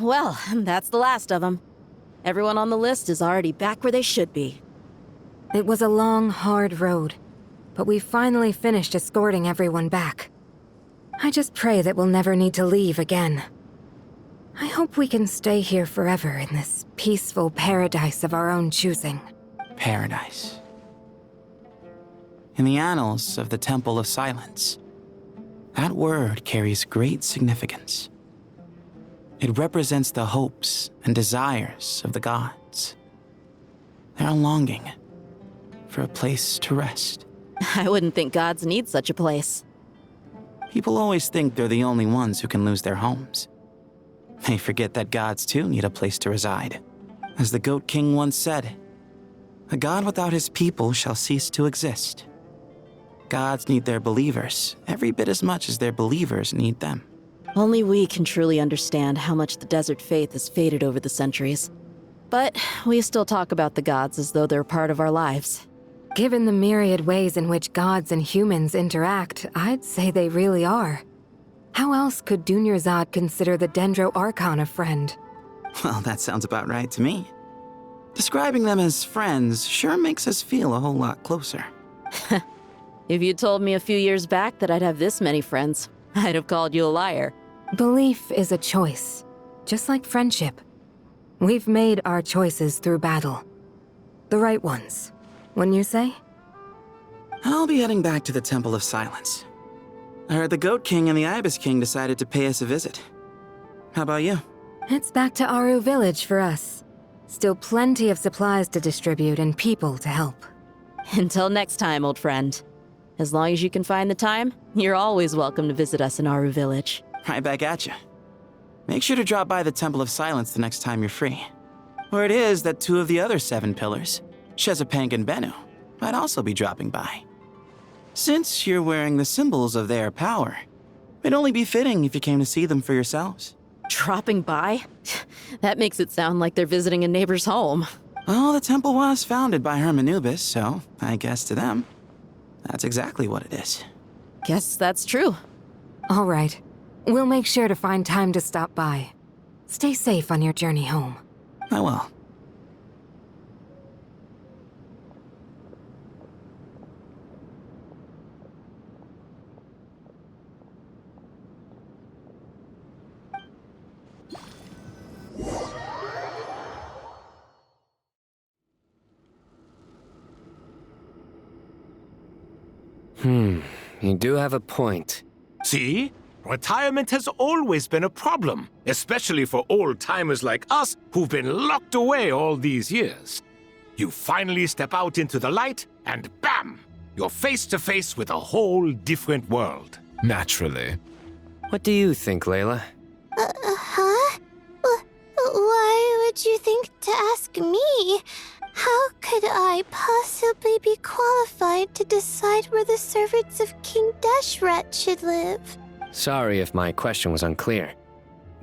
well, that's the last of them. Everyone on the list is already back where they should be. It was a long, hard road, but we finally finished escorting everyone back. I just pray that we'll never need to leave again. I hope we can stay here forever in this peaceful paradise of our own choosing. Paradise. In the annals of the Temple of Silence, that word carries great significance. It represents the hopes and desires of the gods. Their longing for a place to rest. I wouldn't think gods need such a place. People always think they're the only ones who can lose their homes. They forget that gods too need a place to reside. As the Goat King once said, "A god without his people shall cease to exist." Gods need their believers every bit as much as their believers need them. Only we can truly understand how much the desert faith has faded over the centuries. But we still talk about the gods as though they're part of our lives. Given the myriad ways in which gods and humans interact, I'd say they really are. How else could Dunyarzad consider the Dendro Archon a friend? Well, that sounds about right to me. Describing them as friends sure makes us feel a whole lot closer. If you told me a few years back that I'd have this many friends, I'd have called you a liar. Belief is a choice, just like friendship. We've made our choices through battle. The right ones, wouldn't you say? I'll be heading back to the Temple of Silence. I heard the Goat King and the Ibis King decided to pay us a visit. How about you? It's back to Aru Village for us. Still plenty of supplies to distribute and people to help. Until next time, old friend. As long as you can find the time, you're always welcome to visit us in Aru Village. Right back at you. Make sure to drop by the Temple of Silence the next time you're free. Where it is that two of the other 7 pillars, Shezapang and Bennu, might also be dropping by. Since you're wearing the symbols of their power, it'd only be fitting if you came to see them for yourselves. Dropping by? That makes it sound like they're visiting a neighbor's home. Well, the temple was founded by Hermanubis, so I guess to them, that's exactly what it is. Guess that's true. All right. We'll make sure to find time to stop by. Stay safe on your journey home. I will. You do have a point. See? Retirement has always been a problem, especially for old-timers like us who've been locked away all these years. You finally step out into the light, and bam! You're face to face with a whole different world. Naturally. What do you think, Layla? Huh? Why would you think to ask me? How could I possibly be qualified to decide where the servants of King Deshret should live? Sorry if my question was unclear.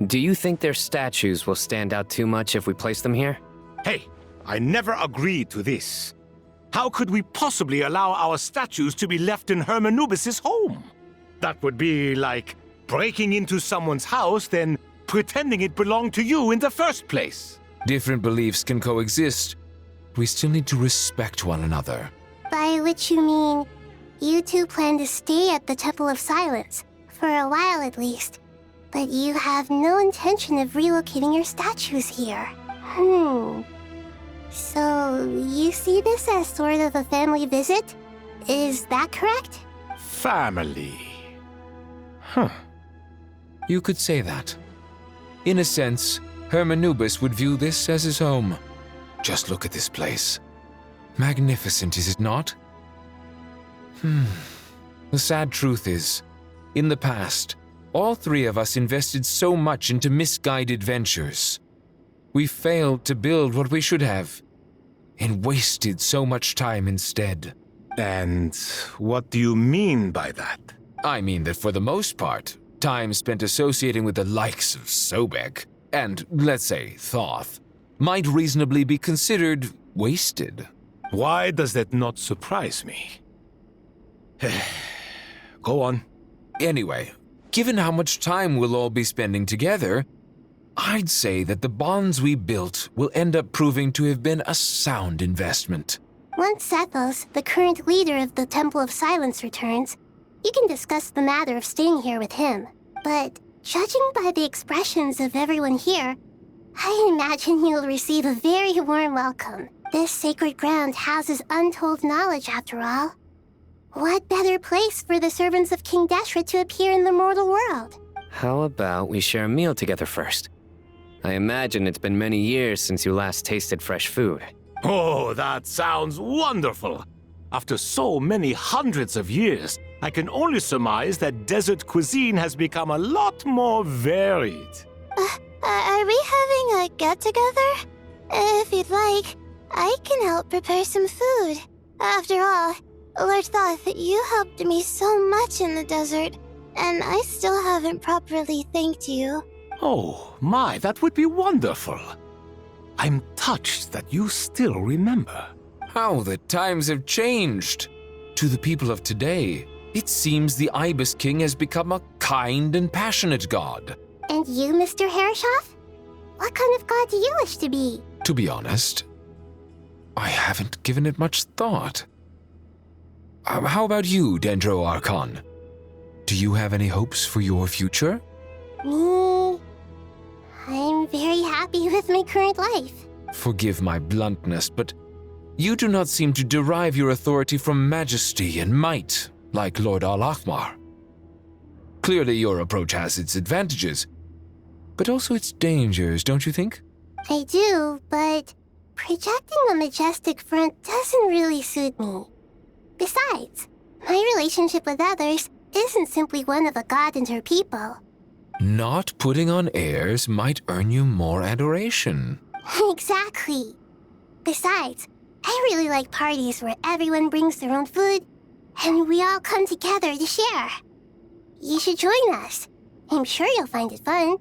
Do you think their statues will stand out too much if we place them here? Hey, I never agreed to this. How could we possibly allow our statues to be left in Hermanubis' home? That would be like breaking into someone's house, then pretending it belonged to you in the first place. Different beliefs can coexist. We still need to respect one another. By which you mean, you two plan to stay at the Temple of Silence, for a while at least, but you have no intention of relocating your statues here. So, you see this as sort of a family visit? Is that correct? Family. You could say that. In a sense, Hermanubis would view this as his home. Just look at this place. Magnificent, is it not? The sad truth is, in the past, all 3 of us invested so much into misguided ventures. We failed to build what we should have, and wasted so much time instead. And what do you mean by that? I mean that for the most part, time spent associating with the likes of Sobek, and, let's say, Thoth, might reasonably be considered wasted. Why does that not surprise me? Go on. Anyway, given how much time we'll all be spending together, I'd say that the bonds we built will end up proving to have been a sound investment. Once Sethos, the current leader of the Temple of Silence, returns, you can discuss the matter of staying here with him. But judging by the expressions of everyone here, I imagine you'll receive a very warm welcome. This sacred ground houses untold knowledge, after all. What better place for the servants of King Deshret to appear in the mortal world? How about we share a meal together first? I imagine it's been many years since you last tasted fresh food. Oh, that sounds wonderful. After so many hundreds of years, I can only surmise that desert cuisine has become a lot more varied. Are we having a get-together? If you'd like, I can help prepare some food. After all, Lord Thoth, you helped me so much in the desert, and I still haven't properly thanked you. Oh, my, that would be wonderful. I'm touched that you still remember. How the times have changed! To the people of today, it seems the Ibis King has become a kind and passionate god. And you, Mr. Herreshoff? What kind of god do you wish to be? To be honest, I haven't given it much thought. How about you, Dendro Archon? Do you have any hopes for your future? Me? I'm very happy with my current life. Forgive my bluntness, but you do not seem to derive your authority from majesty and might, like Lord Al-Ahmar. Clearly your approach has its advantages, but also its dangers, don't you think? I do, but projecting a majestic front doesn't really suit me. Besides, my relationship with others isn't simply one of a god and her people. Not putting on airs might earn you more adoration. Exactly. Besides, I really like parties where everyone brings their own food and we all come together to share. You should join us. I'm sure you'll find it fun.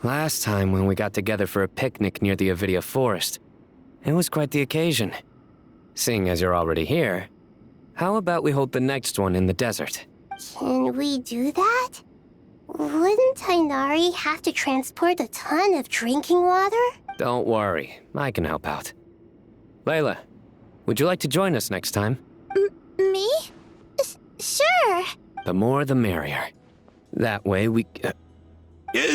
Last time when we got together for a picnic near the Avidia Forest, it was quite the occasion. Seeing as you're already here, how about we hold the next one in the desert? Can we do that? Wouldn't Tighnari have to transport a ton of drinking water? Don't worry, I can help out. Layla, would you like to join us next time? Me? Sure. The more the merrier. That way we...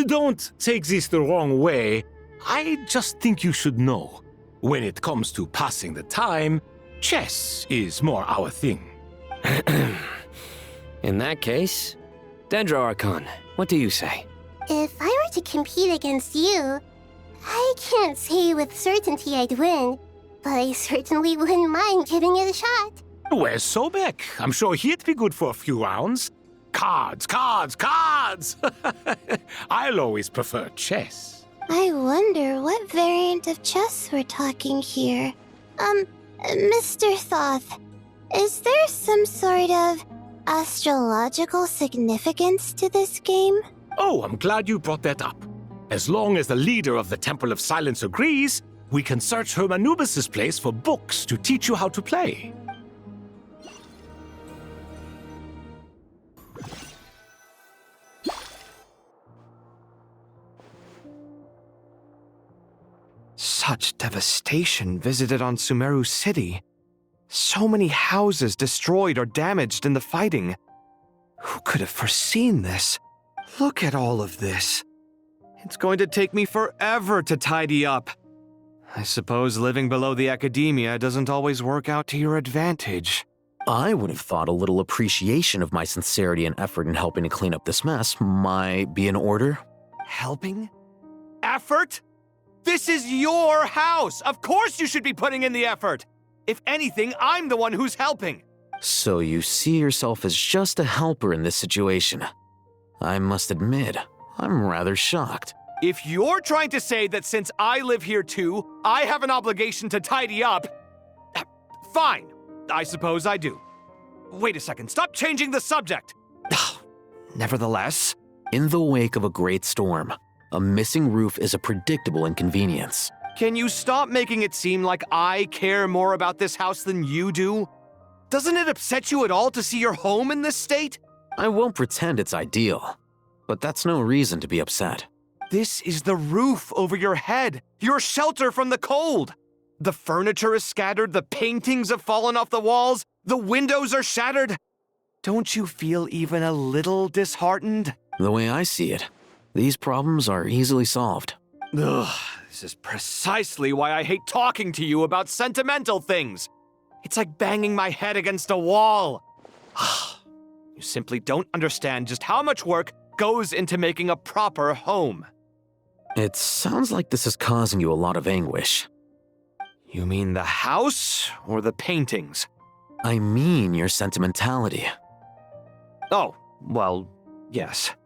Don't take this the wrong way. I just think you should know. When it comes to passing the time, chess is more our thing. In that case, Dendro Archon, what do you say? If I were to compete against you, I can't say with certainty I'd win, but I certainly wouldn't mind giving it a shot. Where's Sobek? I'm sure he'd be good for a few rounds. Cards, cards, cards! I'll always prefer chess. I wonder what variant of chess we're talking here. Mr. Thoth, is there some sort of astrological significance to this game? Oh, I'm glad you brought that up. As long as the leader of the Temple of Silence agrees, we can search Hermanubis' place for books to teach you how to play. Such devastation visited on Sumeru City. So many houses destroyed or damaged in the fighting. Who could have foreseen this? Look at all of this. It's going to take me forever to tidy up. I suppose living below the academia doesn't always work out to your advantage. I would have thought a little appreciation of my sincerity and effort in helping to clean up this mess might be in order. Helping? Effort? This is your house! Of course you should be putting in the effort! If anything, I'm the one who's helping! So you see yourself as just a helper in this situation. I must admit, I'm rather shocked. If you're trying to say that since I live here too, I have an obligation to tidy up, fine. I suppose I do. Wait a second, stop changing the subject! Nevertheless, In the wake of a great storm, a missing roof is a predictable inconvenience. can you stop making it seem like I care more about this house than you do? Doesn't it upset you at all to see your home in this state? I won't pretend it's ideal, but that's no reason to be upset. This is the roof over your head, your shelter from the cold. The furniture is scattered, the paintings have fallen off the walls, the windows are shattered. Don't you feel even a little disheartened? The way I see it, these problems are easily solved. Ugh, this is precisely why I hate talking to you about sentimental things. It's like banging my head against a wall. You simply don't understand just how much work goes into making a proper home. It sounds like this is causing you a lot of anguish. You mean the house or the paintings? I mean your sentimentality. Oh, well, yes.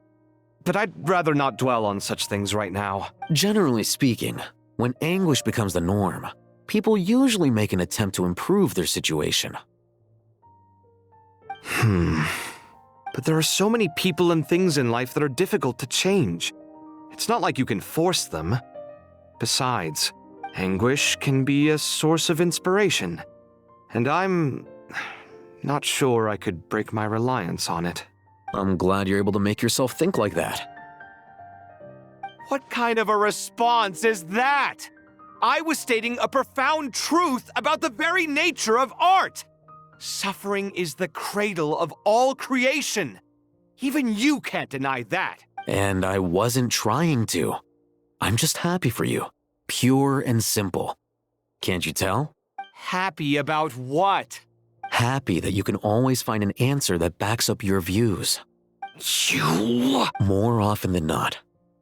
But I'd rather not dwell on such things right now. Generally speaking, when anguish becomes the norm, people usually make an attempt to improve their situation. But there are so many people and things in life that are difficult to change. It's not like you can force them. Besides, anguish can be a source of inspiration. And I'm not sure I could break my reliance on it. I'm glad you're able to make yourself think like that. What kind of a response is that? I was stating a profound truth about the very nature of art. Suffering is the cradle of all creation. Even you can't deny that. And I wasn't trying to. I'm just happy for you. Pure and simple. Can't you tell? Happy about what? Happy that you can always find an answer that backs up your views. You... More often than not,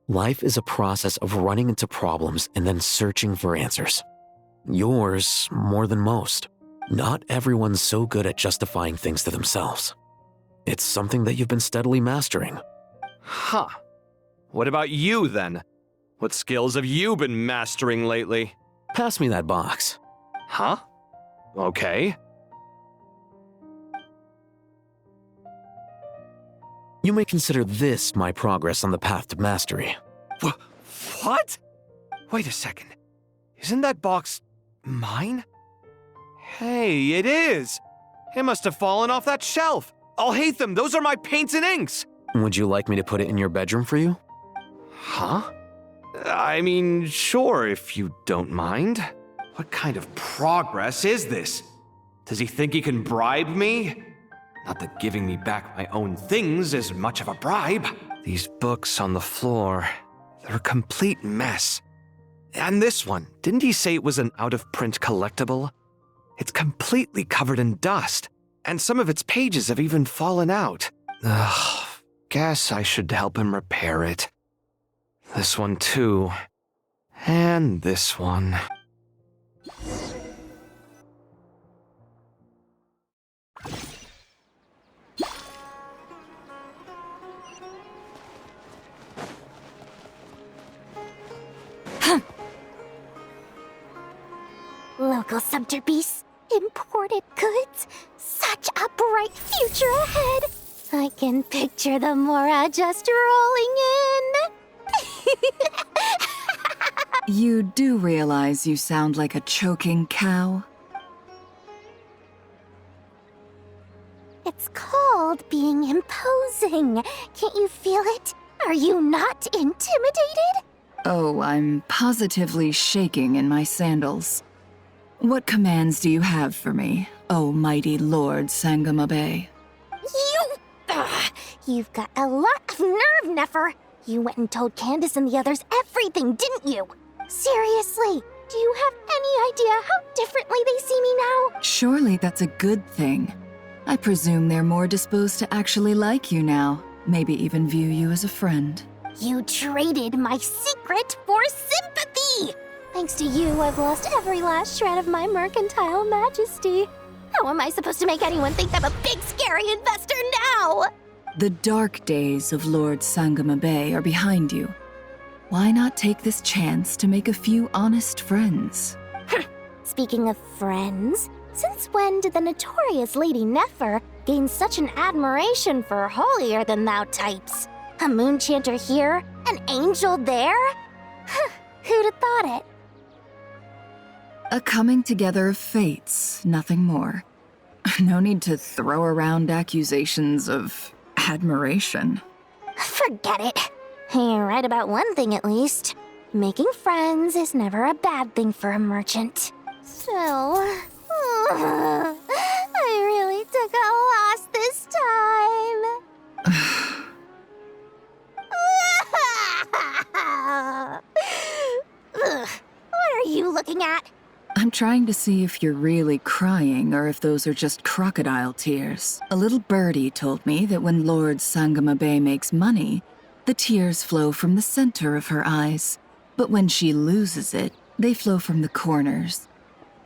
life is a process of running into problems and then searching for answers. Yours more than most. Not everyone's so good at justifying things to themselves. It's something that you've been steadily mastering. Huh. What about you, then? What skills have you been mastering lately? Pass me that box. Huh? Okay. You may consider this my progress on the path to mastery. What? Wait a second. Isn't that box mine? Hey, it is! It must have fallen off that shelf. I'll hate them. Those are my paints and inks. Would you like me to put it in your bedroom for you? Huh? I mean, sure, if you don't mind. What kind of progress is this? Does he think he can bribe me? Not that giving me back my own things is much of a bribe. These books on the floor, they're a complete mess. And this one, didn't he say it was an out-of-print collectible? It's completely covered in dust, and some of its pages have even fallen out. Ugh, guess I should help him repair it. This one too. And this one. Local subter beasts, imported goods, such a bright future ahead. I can picture the Mora just rolling in. You do realize you sound like a choking cow? It's called being imposing. Can't you feel it? Are you not intimidated? Oh, I'm positively shaking in my sandals. What commands do you have for me, oh mighty Lord Sangamabe? You've got a lot of nerve, Nefer. You went and told Candace and the others everything, didn't you? Seriously, do you have any idea how differently they see me now? Surely that's a good thing. I presume they're more disposed to actually like you now, maybe even view you as a friend. You traded my secret for sympathy! Thanks to you, I've lost every last shred of my mercantile majesty. How am I supposed to make anyone think I'm a big, scary investor now? The dark days of Lord Sangamabe are behind you. Why not take this chance to make a few honest friends? Speaking of friends, since when did the notorious Lady Nefer gain such an admiration for holier-than-thou types? A moon chanter here, an angel there? Who'd have thought it? A coming together of fates, nothing more. No need to throw around accusations of admiration. Forget it. You're right about one thing at least. Making friends is never a bad thing for a merchant. So, I really took a loss this time. What are you looking at? I'm trying to see if you're really crying or if those are just crocodile tears. A little birdie told me that when Lord Sangamabe makes money, the tears flow from the center of her eyes. But when she loses it, they flow from the corners.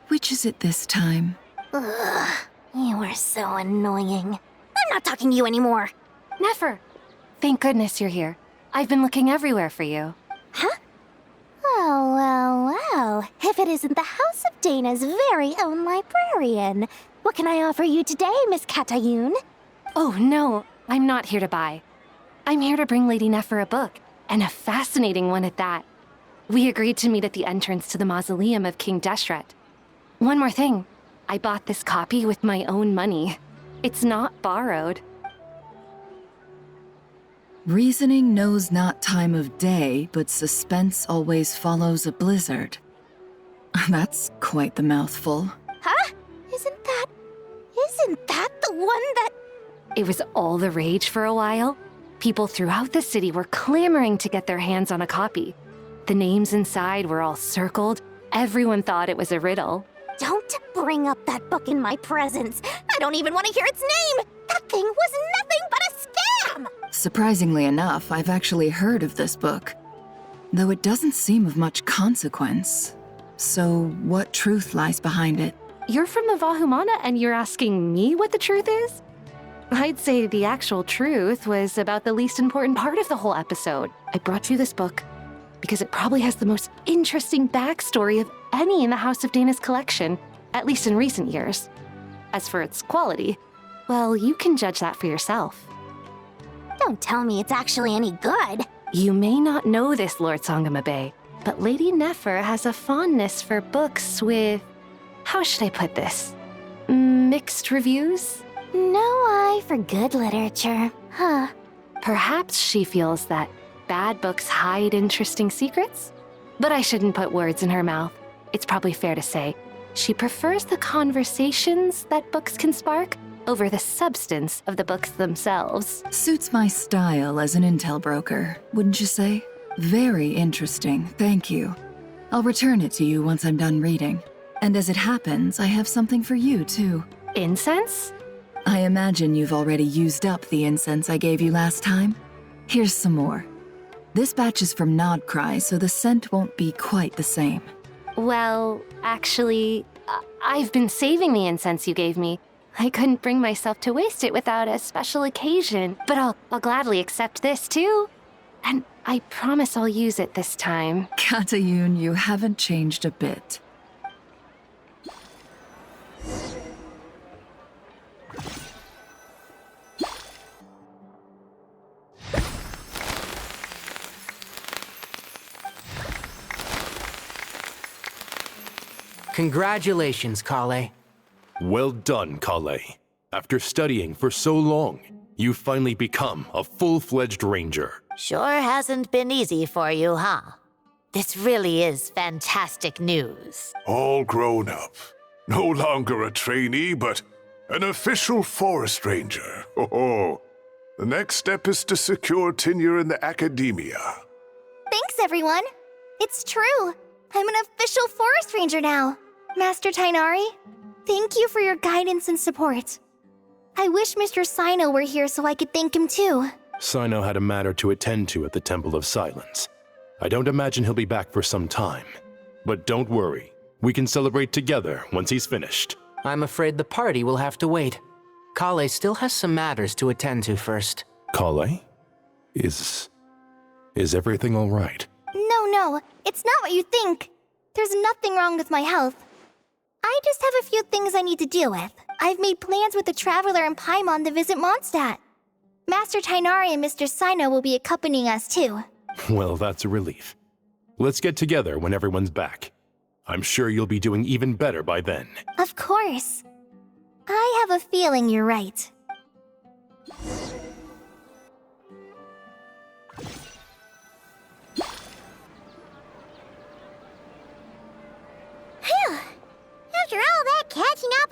Which is it this time? Ugh, you are so annoying. I'm not talking to you anymore. Nefer, thank goodness you're here. I've been looking everywhere for you. Huh? Well. If it isn't the House of Dana's very own librarian. What can I offer you today, Miss Katayun? Oh, no, I'm not here to buy. I'm here to bring Lady Nefer a book, and a fascinating one at that. We agreed to meet at the entrance to the mausoleum of King Deshret. One more thing, I bought this copy with my own money. It's not borrowed. Reasoning knows not time of day, but suspense always follows a blizzard. That's quite the mouthful. Huh? Isn't that the one that... It was all the rage for a while. People throughout the city were clamoring to get their hands on a copy. The names inside were all circled. Everyone thought it was a riddle. Don't bring up that book in my presence. I don't even want to hear its name. That thing was nothing but a scam! Surprisingly enough, I've actually heard of this book, though it doesn't seem of much consequence. So, what truth lies behind it? You're from the Vahumana and you're asking me what the truth is? I'd say the actual truth was about the least important part of the whole episode. I brought you this book because it probably has the most interesting backstory of any in the House of Dana's collection, at least in recent years. As for its quality, well, you can judge that for yourself. Don't tell me it's actually any good. You may not know this, Lord Sangamabe, but Lady Nefer has a fondness for books with... how should I put this? Mixed reviews? No eye for good literature, huh? Perhaps she feels that bad books hide interesting secrets? But I shouldn't put words in her mouth. It's probably fair to say she prefers the conversations that books can spark over the substance of the books themselves. Suits my style as an intel broker, wouldn't you say? Very interesting, thank you. I'll return it to you once I'm done reading. And as it happens, I have something for you, too. Incense? I imagine you've already used up the incense I gave you last time. Here's some more. This batch is from Nodcry, so the scent won't be quite the same. Well, actually, I've been saving the incense you gave me. I couldn't bring myself to waste it without a special occasion, but I'll gladly accept this too. And I promise I'll use it this time. Katayun, you haven't changed a bit. Congratulations, Kale. Well done, Kale. After studying for so long, you've finally become a full-fledged ranger. Sure hasn't been easy for you, huh? This really is fantastic news. All grown up. No longer a trainee, but an official forest ranger. Oh, the next step is to secure tenure in the academia. Thanks, everyone. It's true. I'm an official forest ranger now. Master Tainari, thank you for your guidance and support. I wish Mr. Sino were here so I could thank him too. Sino had a matter to attend to at the Temple of Silence. I don't imagine he'll be back for some time. But don't worry, we can celebrate together once he's finished. I'm afraid the party will have to wait. Kale still has some matters to attend to first. Kale? Is everything all right? No, it's not what you think. There's nothing wrong with my health. I just have a few things I need to deal with. I've made plans with the Traveler and Paimon to visit Mondstadt. Master Tainari and Mr. Sino will be accompanying us too. Well, that's a relief. Let's get together when everyone's back. I'm sure you'll be doing even better by then. Of course. I have a feeling you're right.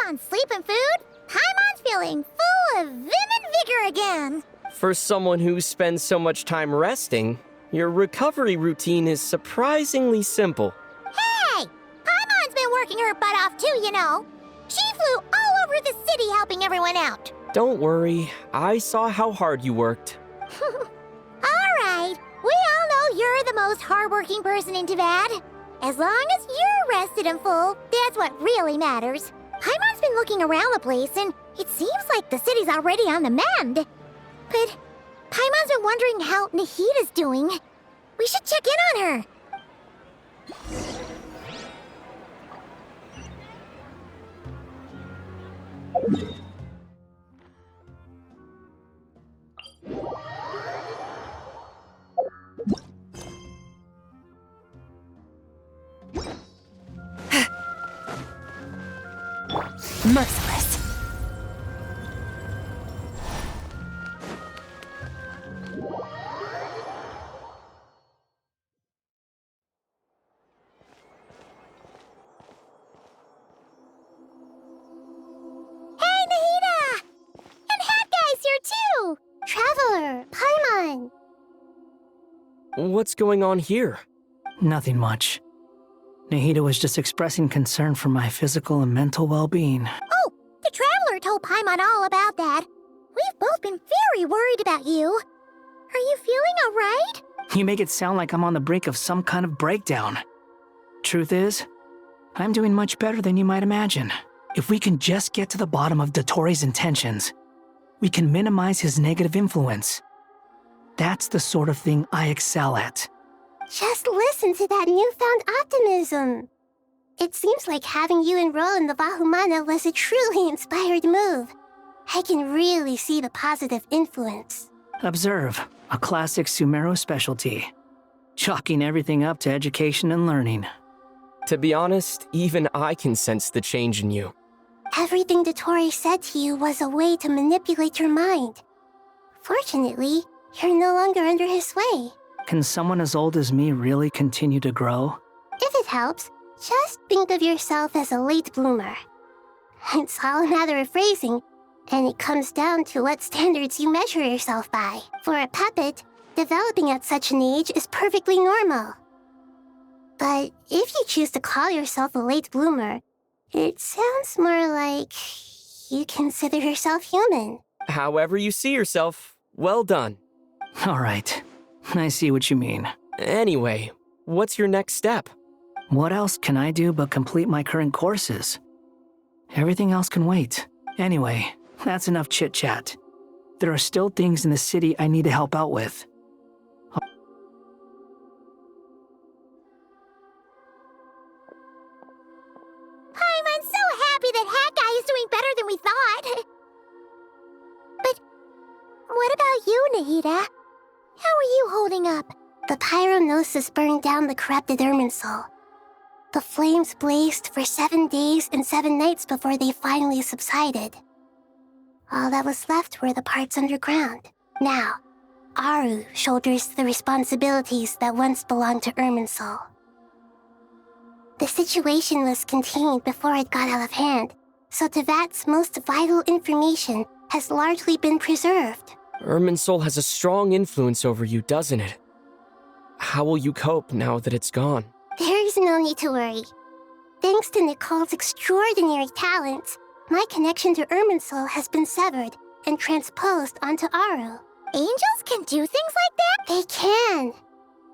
on sleep and food, Paimon's feeling full of vim and vigor again. For someone who spends so much time resting, your recovery routine is surprisingly simple. Hey! Paimon's been working her butt off too, you know. She flew all over the city helping everyone out. Don't worry, I saw how hard you worked. Alright, we all know you're the most hardworking person in Teyvat. As long as you're rested and full, that's what really matters. Paimon's been looking around the place, and it seems like the city's already on the mend. But Paimon's been wondering how Nahida's doing. We should check in on her. Merciless. Hey, Nahida! And Hat Guy's here too! Traveler, Paimon! What's going on here? Nothing much. Nahida was just expressing concern for my physical and mental well-being. Oh, the Traveler told Paimon all about that. We've both been very worried about you. Are you feeling alright? You make it sound like I'm on the brink of some kind of breakdown. Truth is, I'm doing much better than you might imagine. If we can just get to the bottom of Dotori's intentions, we can minimize his negative influence. That's the sort of thing I excel at. Just listen to that newfound optimism. It seems like having you enroll in the Vahumana was a truly inspired move. I can really see the positive influence. Observe, a classic Sumeru specialty. Chalking everything up to education and learning. To be honest, even I can sense the change in you. Everything Dotori said to you was a way to manipulate your mind. Fortunately, you're no longer under his sway. Can someone as old as me really continue to grow? If it helps, just think of yourself as a late bloomer. It's all a matter of phrasing, and it comes down to what standards you measure yourself by. For a puppet, developing at such an age is perfectly normal. But if you choose to call yourself a late bloomer, it sounds more like you consider yourself human. However you see yourself, well done. All right, I see what you mean. Anyway, what's your next step? What else can I do but complete my current courses? Everything else can wait. Anyway, that's enough chit-chat. There are still things in the city I need to help out with. I'm so happy that Hat Guy is doing better than we thought. But what about you, Nahida? How are you holding up? The pyronosis burned down the corrupted Irminsul. The flames blazed for 7 days and 7 nights before they finally subsided. All that was left were the parts underground. Now, Aru shoulders the responsibilities that once belonged to Irminsul. The situation was contained before it got out of hand, so Teyvat's most vital information has largely been preserved. Irminsul has a strong influence over you, doesn't it? How will you cope now that it's gone? There is no need to worry. Thanks to Nicole's extraordinary talents, my connection to Irminsul has been severed and transposed onto Aru. Angels can do things like that? They can.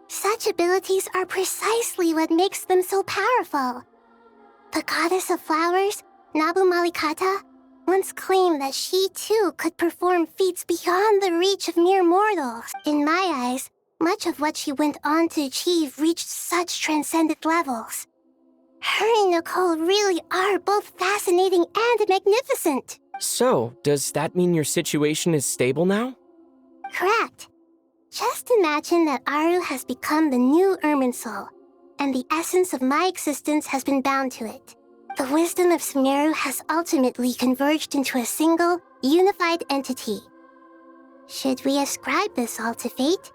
Such abilities are precisely what makes them so powerful. The goddess of flowers, Nabu Malikata, once claimed that she too could perform feats beyond the reach of mere mortals. In my eyes, much of what she went on to achieve reached such transcendent levels. Her and Nicole really are both fascinating and magnificent. So, does that mean your situation is stable now? Correct. Just imagine that Aru has become the new Irminsul, and the essence of my existence has been bound to it. The wisdom of Sumeru has ultimately converged into a single, unified entity. Should we ascribe this all to fate?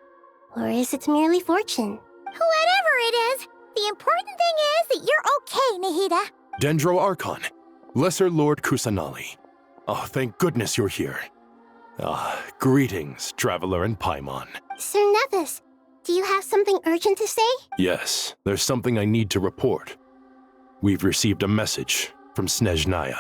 Or is it merely fortune? Whatever it is, the important thing is that you're okay, Nahida. Dendro Archon, Lesser Lord Kusanali. Oh, thank goodness you're here. Greetings, Traveler and Paimon. Sir Nevis, do you have something urgent to say? Yes, there's something I need to report. We've received a message from Snezhnaya.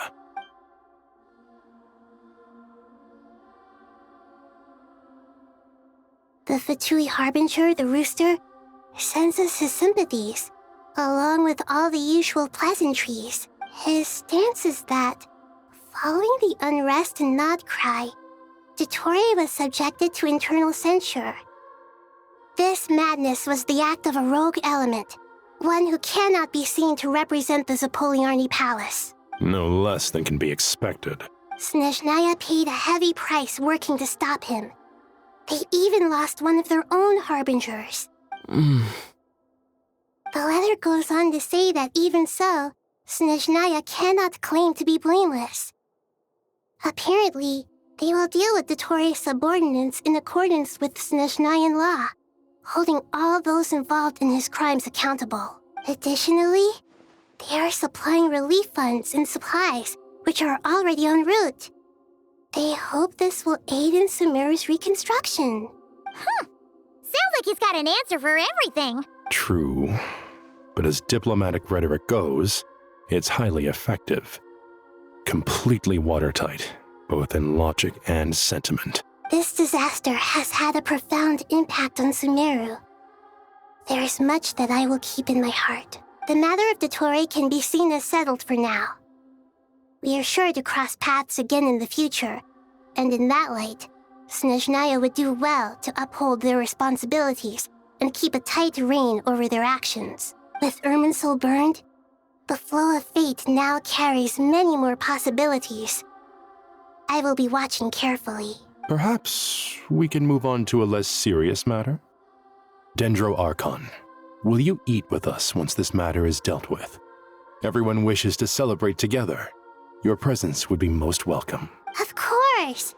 The Fatui Harbinger, the Rooster, sends us his sympathies, along with all the usual pleasantries. His stance is that, following the unrest in Nodcry, Dottore was subjected to internal censure. This madness was the act of a rogue element, one who cannot be seen to represent the Zapoliarni Palace. No less than can be expected. Snezhnaya paid a heavy price working to stop him. They even lost one of their own harbingers. The letter goes on to say that even so, Snezhnaya cannot claim to be blameless. Apparently, they will deal with Dottore's subordinates in accordance with Snezhnayan law, holding all those involved in his crimes accountable. Additionally, they are supplying relief funds and supplies, which are already en route. They hope this will aid in Sumeru's reconstruction. Sounds like he's got an answer for everything. True. But as diplomatic rhetoric goes, it's highly effective. Completely watertight, both in logic and sentiment. This disaster has had a profound impact on Sumeru. There is much that I will keep in my heart. The matter of Dottore can be seen as settled for now. We are sure to cross paths again in the future, and in that light, Snezhnaya would do well to uphold their responsibilities and keep a tight rein over their actions. With Irminsul burned, the flow of fate now carries many more possibilities. I will be watching carefully. Perhaps we can move on to a less serious matter? Dendro Archon, will you eat with us once this matter is dealt with? Everyone wishes to celebrate together. Your presence would be most welcome. Of course!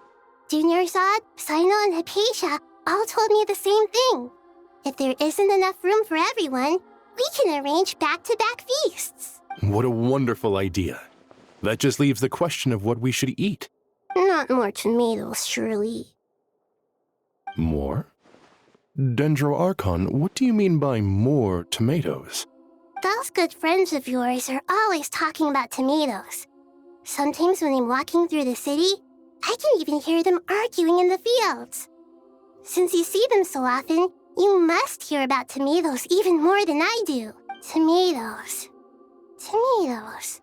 Junior Zod, Sino, and Hypatia all told me the same thing. If there isn't enough room for everyone, we can arrange back-to-back feasts. What a wonderful idea. That just leaves the question of what we should eat. Not more tomatoes, surely. More? Dendro Archon, what do you mean by more tomatoes? Those good friends of yours are always talking about tomatoes. Sometimes when I'm walking through the city, I can even hear them arguing in the fields. Since you see them so often, you must hear about tomatoes even more than I do. Tomatoes. Tomatoes.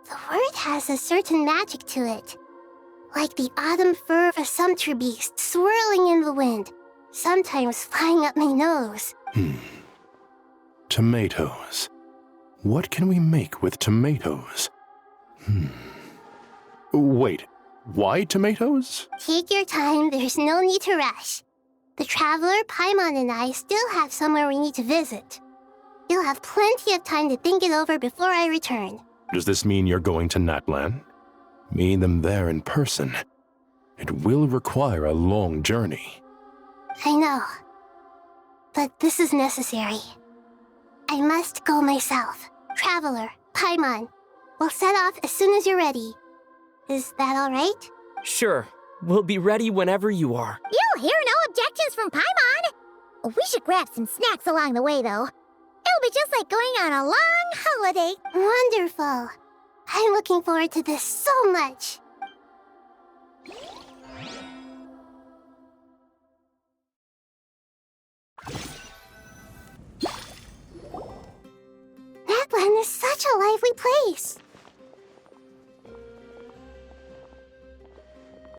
The word has a certain magic to it. Like the autumn fur of a sumpter beast swirling in the wind, sometimes flying up my nose. Tomatoes. What can we make with tomatoes? Wait, why tomatoes? Take your time, there's no need to rush. The Traveler, Paimon, and I still have somewhere we need to visit. You'll have plenty of time to think it over before I return. Does this mean you're going to Natlan? Meeting them there in person. It will require a long journey. I know. But this is necessary. I must go myself. Traveler, Paimon, we'll set off as soon as you're ready. Is that all right? Sure. We'll be ready whenever you are. You'll hear no objections from Paimon. We should grab some snacks along the way, though. It'll be just like going on a long holiday. Wonderful. I'm looking forward to this so much. Natlan is such a lively place.